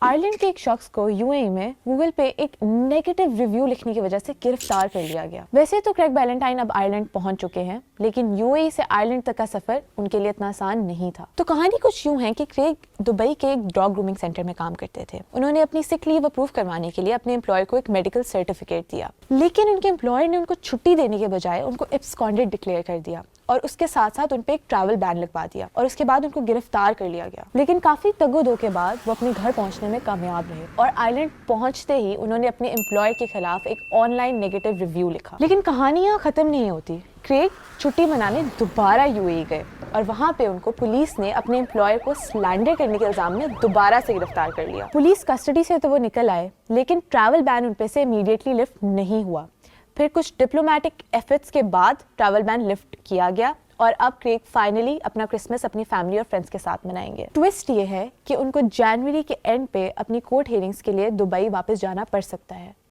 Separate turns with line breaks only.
Ireland کے ایک شخص کو UAE میں گوگل پہ ایک نیگیٹو ریویو لکھنے کی وجہ سے گرفتار کر لیا گیا۔ ویسے تو کریگ بیلنٹائن اب آئرلینڈ پہنچ چکے ہیں، لیکن UAE سے آئرلینڈ تک کا سفر ان کے لیے اتنا آسان نہیں تھا۔ تو کہانی کچھ یوں ہے کہ کریگ دبئی کے ایک ڈاگ گرومنگ سینٹر میں کام کرتے تھے۔ انہوں نے اپنی سک لیو اپروو کروانے کے لیے اپنے امپلائر کو ایک میڈیکل سرٹیفکیٹ دیا، لیکن ان کے امپلائر نے ان کو چھٹی دینے کے بجائے ان کو ایبسکونڈڈ ڈکلیئر کر دیا اور اس کے ساتھ ساتھ ان پہ ایک ٹریول بین لگوا دیا، اور اس کے بعد ان کو گرفتار کر لیا گیا۔ لیکن کافی تگ و دو کے بعد وہ اپنے گھر پہنچنے میں کامیاب رہے، اور آئرلینڈ پہنچتے ہی انہوں نے اپنے امپلائر کے خلاف ایک آن لائن نیگیٹو ریویو لکھا۔ لیکن کہانیاں ختم نہیں ہوتی۔ کریگ چھٹی منانے دوبارہ UAE گئے، اور وہاں پہ ان کو پولیس نے اپنے امپلائر کو سلینڈر کرنے کے الزام میں دوبارہ سے گرفتار کر لیا۔ پولیس کسٹڈی سے تو وہ نکل آئے، لیکن ٹریول بین ان پہ سے امیڈیٹلی لفٹ نہیں ہوا۔ پھر کچھ ڈپلومیٹک ایفرٹس کے بعد ٹریول بین لفٹ کیا گیا، اور اب کریگ فائنلی اپنا کرسمس اپنی فیملی اور فرینڈس کے ساتھ منائیں گے۔ ٹوسٹ یہ ہے کہ ان کو جنوری کے اینڈ پہ اپنی کورٹ ہیئرنگز کے لیے دبئی واپس جانا پڑ سکتا ہے۔